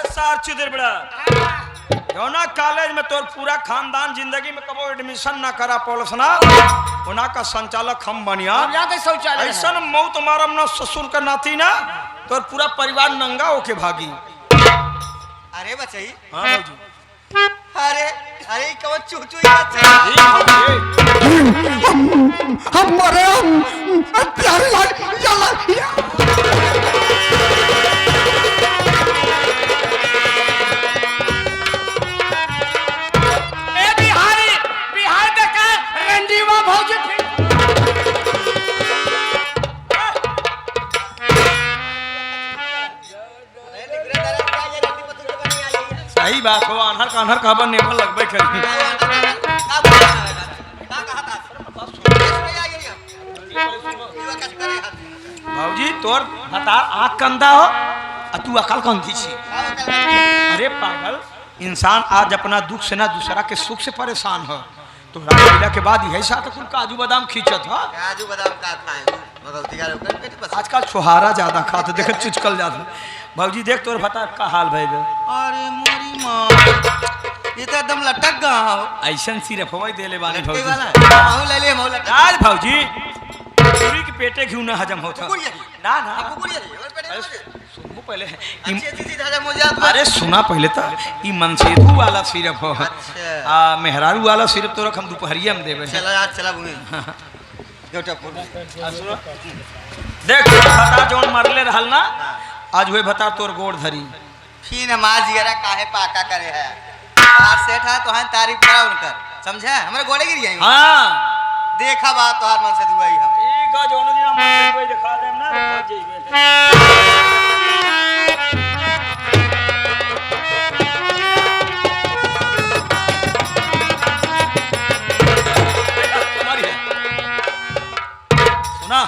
सार बड़ा ना कॉलेज में तोर पूरा खानदान जिंदगी में कबो एडमिशन ना करा पौलस ना उना का संचालक हम बनिया ऐसा मौत मारम ना ससुर का नाती ना तोर पूरा परिवार नंगा होके भागी। अरे बचाई हाँ भाजी अरे अरे कौन चूचू हम मरे प्यारे लाल चला सही बात हो अनहर का अनहर कहबन नेबल लगबे करी। भाऊजी तोर बता आँख कंधा हो तू अकल कंधी छी। अरे पागल इंसान आज अपना दुख से ना दूसरा के सुख से परेशान हो तो रात के बाद यही साथ कुल काजू बादाम खींचत हो। काजू बादाम का खाए आजकल छोहारा ज्यादा खाते देख चुचकल ज्यादा। भाजी देख तोर बता का हाल भाई। अरे मोरी माँ ये तो एकदम लटक गया हो ऐसा सिर्फ हवाई देले बाने भाजी ले ले आज भाजी पूरी के पेटे घिउ ना हजम होता ना ना सुनो पहले अरे सुना पहले तो ई मनसेधु वाला सिर्फ हो मेहरारू वाला सिर्फ तो हम दोपहरिया में देवे। चला यार चला बुने देख बता जोन मरले रहल ना आज हुए बता तोर गोड़ धरी फिर मां जिगरा काहे पाका करे है बाहर सेठ है तो हम तारीफ करा उनकर समझे हमारे गोड़े गिर गए। हां देखा बात तोहार मन से दुआई हम ठीक है जोन दिन मन से दुआई दिखा देम ना भाग जइबे। सुना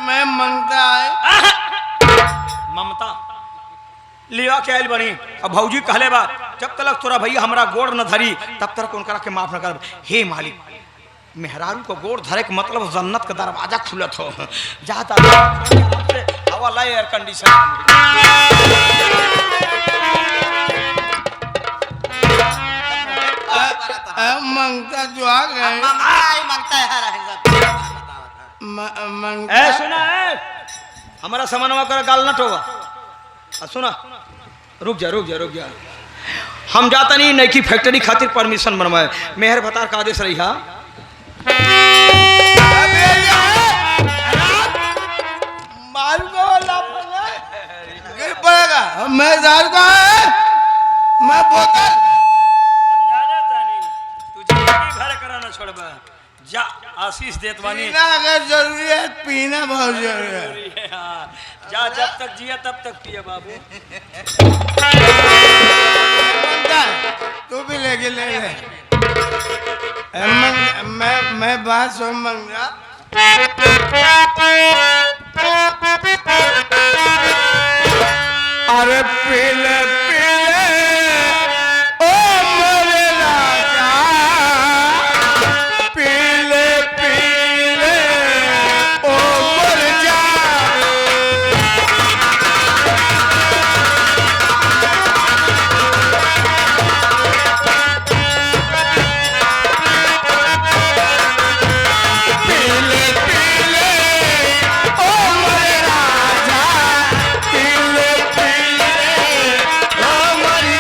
मैं मंगता है ममता लिया के आयल बनी अब भौजी कहले बात जब तक तोरा भैया हमरा गोड़ न धरी तब तक उनकरा के माफ न कर। हे मालिक मेहरारू को गोड़ धरे के मतलब जन्नत का दरवाजा खुलत हो जाता हवा ला एयर कंडीशन मंगता जो आ गए मंगता है ए सुना है हमारा सामानवा कर गाल नट होगा सुना रुक जा हम जाता नहीं नई की फैक्ट्री खातिर परमिशन बनवाए मेहर भतार का आदेश रही। हाँ मैं बोतल घर कराना छोड़बा जा आशीष देत बानी अगर जरूरी है पीना बहुत जरूरी है। हाँ, जा जब तक जिया तब तक पिए बाबू। तू भी लेके ले ले मैं बात सुन मंगा अरे पीले पीले ओ मेरे राजा पीले पीले ओ मर जा पीले पीले ओ मेरे राजा पीले पीले ओ मेरी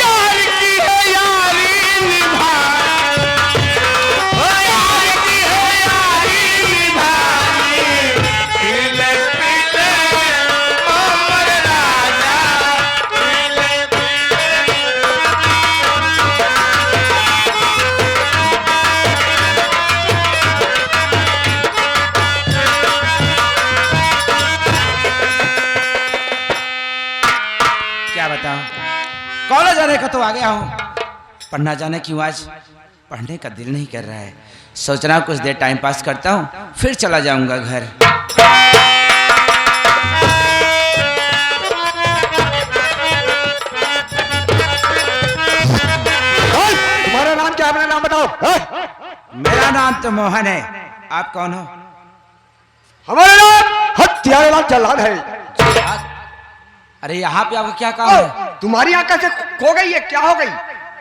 यार की है यारी निभा ओ यार की है यारी निभानी पीले पीले ओ मेरे राजा पीले क्या बताऊं कॉलेज जाने का तो आ गया हूँ पर ना जाने क्यों आज पढ़ने का दिल नहीं कर रहा है। सोच रहा हूँ कुछ देर टाइम पास करता हूँ फिर चला जाऊंगा घर। मेरा नाम तो मोहन है, आप कौन हो? हमारा नाम हत्यारा जल्लाद है। अरे यहाँ पे आपका क्या काम है? तुम्हारी आंख कैसे खो गई है, क्या हो गई?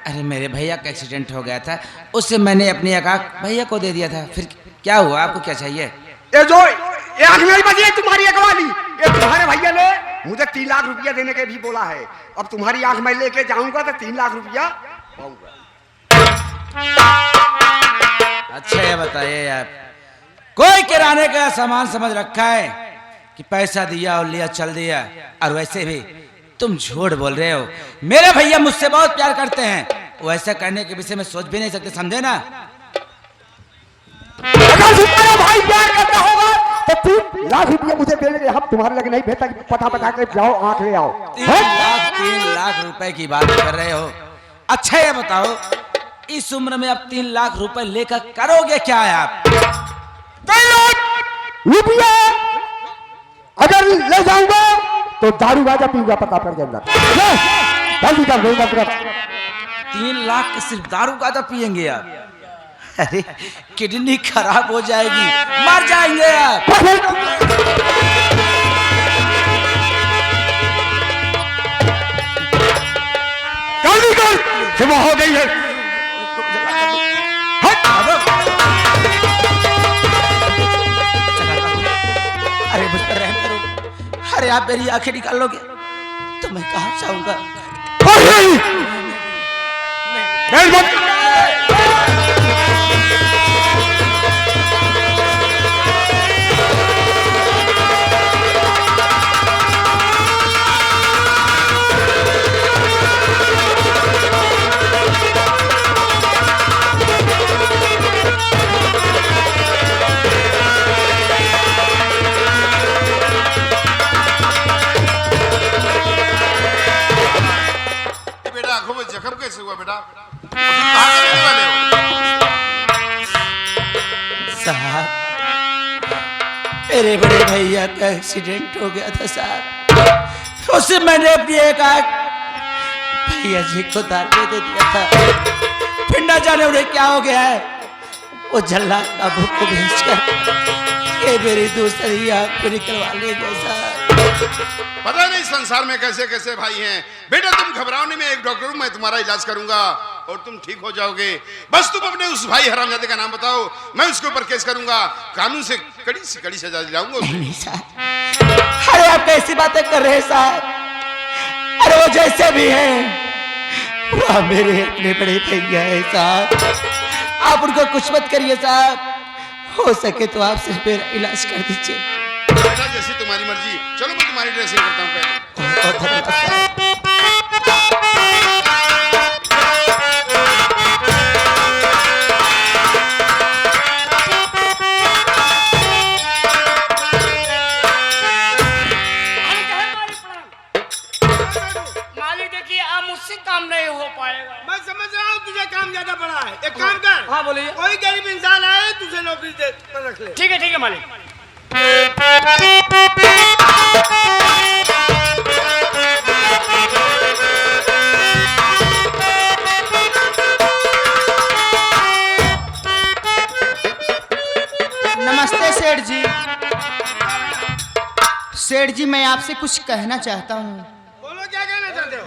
अरे मेरे भैया का एक्सीडेंट हो गया था, उससे मैंने अपनी आंख भैया को दे दिया था। फिर क्या हुआ, आपको क्या चाहिए? ये जो ये आंख नहीं बची है तुम्हारी आंख वाली, ये तुम्हारे भैया ने मुझे 3 लाख रुपया देने के भी बोला है। अब तुम्हारी आंख मैं लेके जाऊंगा तो 3 लाख रुपया पाऊंगा। अच्छा ये बताइए, आप कोई किराने का सामान समझ रखा है कि पैसा दिया और लिया चल दिया? और वैसे भी तुम झूठ बोल रहे हो। मेरे भैया मुझसे बहुत प्यार करते हैं, वो ऐसा करने के विषय में सोच भी नहीं सकते, समझे ना? अगर तुम्हारा भाई प्यार करता होगा तो 3 लाख रुपया मुझे दे देंगे। हम तुम्हारे लगे नहीं भेजता कि पता के जाओ आंख ले आओ। 3 लाख रुपए की बात कर रहे हो? अच्छा ये बताओ, इस उम्र में अब 3 लाख रुपए लेकर करोगे क्या है आप? 3 लाख रुपया अगर ले जाऊंगा तो दारू गाजा पीऊंगा प्रतापगढ़ के अंदर। जल्दी कर दूंगा तुरंत। 3 लाख के सिर्फ दारू गाजा पियेंगे आप? अरे किडनी खराब हो जाएगी, मर जाएंगे आप। जल्दी कर, सुबह हो गई है। अरे मुझ पर रहम करो। अरे आप मेरी आंखें निकाल लोगे तो मैं कहाँ जाऊंगा? जख्म कैसे हुआ बेटा? कहाँ से रहने वाले हो? साहब मेरे बड़े भैया का एक्सीडेंट हो गया था साहब, उससे मैंने अपनी एक आंख भैया जी को दान दे दिया था। फिर ना जाने उन्हें क्या हो गया है, वो जल्ला काबू को भेजकर ये मेरी दूसरी आंख को निकलवा लेंगे साहब। पता नहीं संसार में कैसे कैसे भाई हैं। बेटा तुम घबराओ नहीं, मैं एक डॉक्टर हूँ, मैं तुम्हारा इलाज करूंगा और तुम ठीक हो जाओगे। बस तुम अपने उस भाई हरामजादे का नाम बताओ, मैं उसके ऊपर केस करूंगा, कानून से कड़ी सजा दिलाऊंगा। नहीं साहब, अरे आप कैसी बातें कर रहे हैं साहब? अरे वो जैसे भी हैं वो मेरे अपने बड़े भैया है साहब, आप उनको कुछ मत करिए साहब। हो सके तो आप सिर्फ मेरा इलाज कर दीजिए। बेटा जैसी तुम्हारी मर्जी, चलो मैं तुम्हारी ड्रेसिंग करता हूँ पहले। बहुत धन्यवाद साहब। मालिक देखिए अब मुझसे काम नहीं हो पाएगा। मैं समझ रहा हूँ तुझे काम ज्यादा पड़ा है। एक काम कर, हाँ बोलिए। कोई गरीब इंसान आए तुझे नौकरी दे पर रख ले। ठीक है मालिक। नमस्ते सेठ जी। सेठ जी मैं आपसे कुछ कहना चाहता हूँ। बोलो क्या कहना चाहते हो?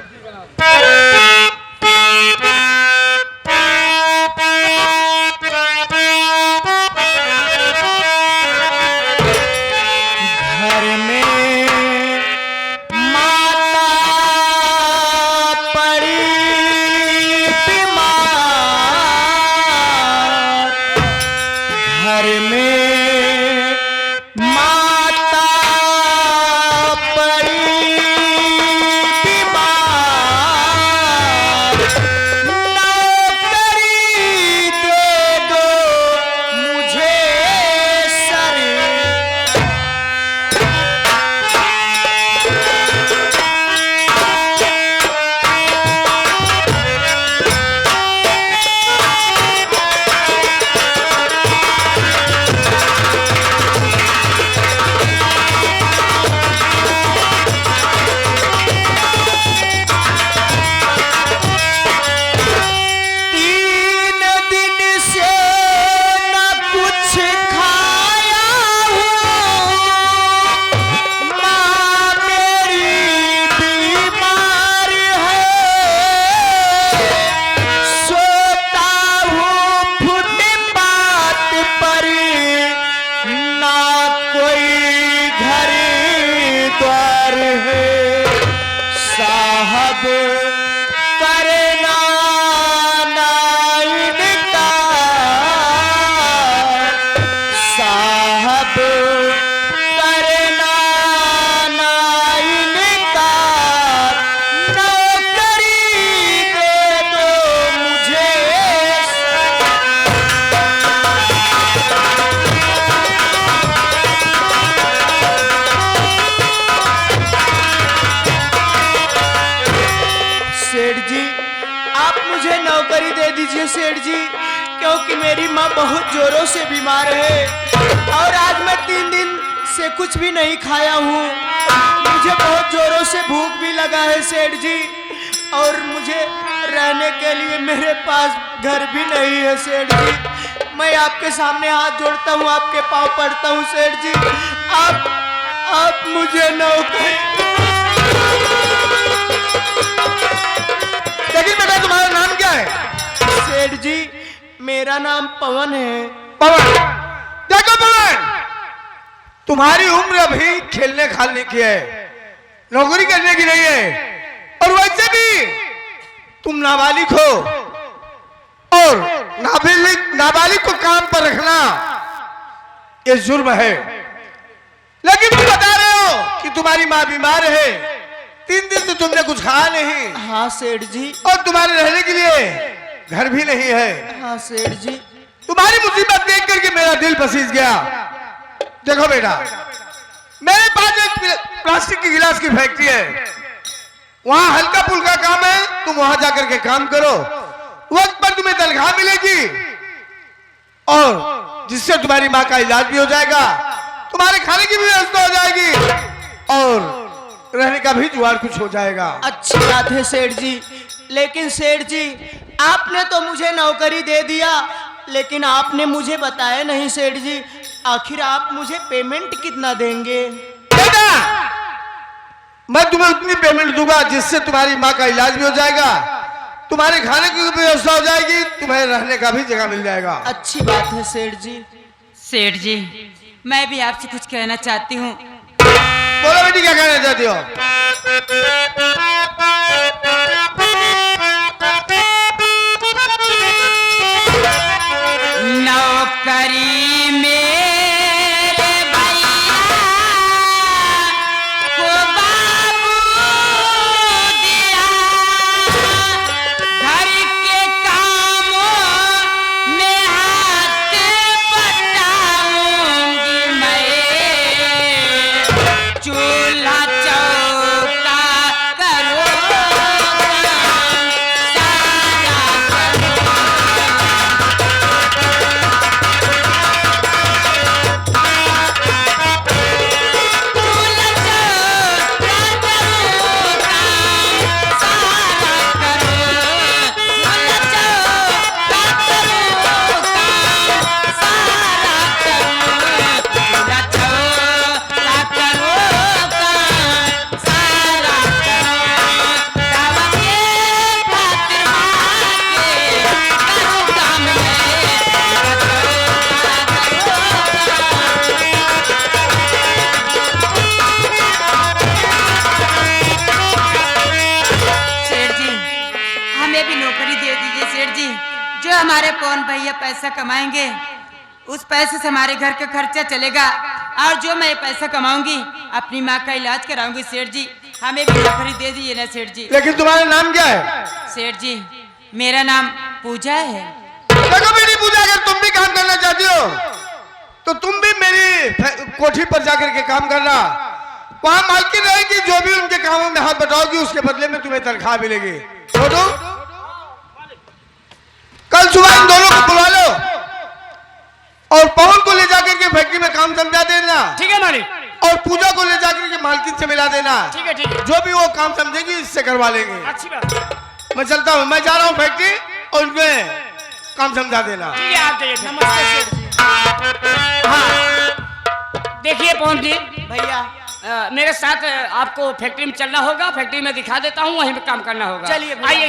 घर में माता पड़ी बीमार, घर में माता पड़ी बीमार, दीजिए सेठ जी, क्योंकि मेरी माँ बहुत जोरों से बीमार है और आज मैं 3 दिन से कुछ भी नहीं खाया हूँ। मुझे बहुत जोरों से भूख भी लगा है सेठ जी, और मुझे रहने के लिए मेरे पास घर भी नहीं है सेठ जी। मैं आपके सामने हाथ जोड़ता हूँ, आपके पाँव पड़ता हूँ सेठ जी, आप मुझे नौकरी। लेकिन बेटा तुम्हारा नाम क्या है? सेठ जी मेरा नाम पवन है। पवन, देखो पवन, तुम्हारी उम्र अभी खेलने खालने की है, नौकरी करने की नहीं है। और वैसे भी तुम नाबालिग हो, और नाबालिग को काम पर रखना ये जुर्म है। लेकिन तुम बता रहे हो कि तुम्हारी माँ बीमार है, 3 दिन से तुमने कुछ खाया नहीं। हाँ सेठ जी। और तुम्हारे रहने के लिए घर भी नहीं है। हाँ सेठ जी। तुम्हारी मुसीबत देख करके मेरा दिल पसीज गया। देखो बेटा, मेरे पास एक प्लास्टिक की गिलास की फैक्ट्री है, वहां हल्का फुल्का काम है, तुम वहां जाकर के काम करो, वक्त पर तुम्हें तनख्वाह मिलेगी और जिससे तुम्हारी माँ का इलाज भी हो जाएगा, तुम्हारे खाने की भी व्यवस्था हो जाएगी और रहने का भी जुगाड़ कुछ हो जाएगा। अच्छी बात है सेठ जी, लेकिन सेठ जी आपने तो मुझे नौकरी दे दिया, लेकिन आपने मुझे बताया नहीं सेठ जी, आखिर आप मुझे पेमेंट कितना देंगे? बेटा, मैं तुम्हें उतनी पेमेंट दूंगा जिससे तुम्हारी माँ का इलाज भी हो जाएगा, तुम्हारे खाने की भी व्यवस्था हो जाएगी, तुम्हें रहने का भी जगह मिल जाएगा। अच्छी बात है सेठ जी। सेठ जी मैं भी आपसे कुछ कहना चाहती हूँ। बोलो बेटी, क्या कहना चाहती हो? नौकरी मेरे भैया को बाबू दिया, घर के कामों में हाथ बटाऊंगी मैं, चूल्हा चौका करो हमारे पवन भैया पैसा कमाएंगे, उस पैसे से हमारे घर का खर्चा चलेगा, और जो मैं पैसा कमाऊंगी अपनी माँ का इलाज कराऊंगी। सेठ जी हमें भी नौकरी दे दीजिए ना सेठ जी। लेकिन तुम्हारा नाम क्या है? सेठ जी मेरा नाम पूजा है। देखो बेटी पूजा, अगर तुम भी काम करना चाहती हो तो तुम भी मेरी कोठी पर जाकर के काम करना, वहां मालकिन रहेगी, जो भी उनके कामों में हाथ बटाओगी उसके बदले में तुम्हें तनख्वाह मिलेगी। छोटू, कल सुबह इन दोनों को बुला लो और पवन को ले जाकर के फैक्ट्री में काम समझा देना। ठीक है मालिक। और पूजा को ले जाकर के मालकिन से मिला देना। ठीक है ठीक है। जो भी वो काम समझेगी इससे करवा लेंगे। अच्छी बात। मैं चलता हूँ, मैं जा रहा हूँ फैक्ट्री, और उनमें काम समझा देना। ठीक है, आप जाइए। नमस्ते सेठ जी। हाँ देखिए पवन जी, भैया मेरे साथ आपको फैक्ट्री में चलना होगा, फैक्ट्री में दिखा देता हूँ, वहीं पे काम करना होगा। चलिए भैया। आइए।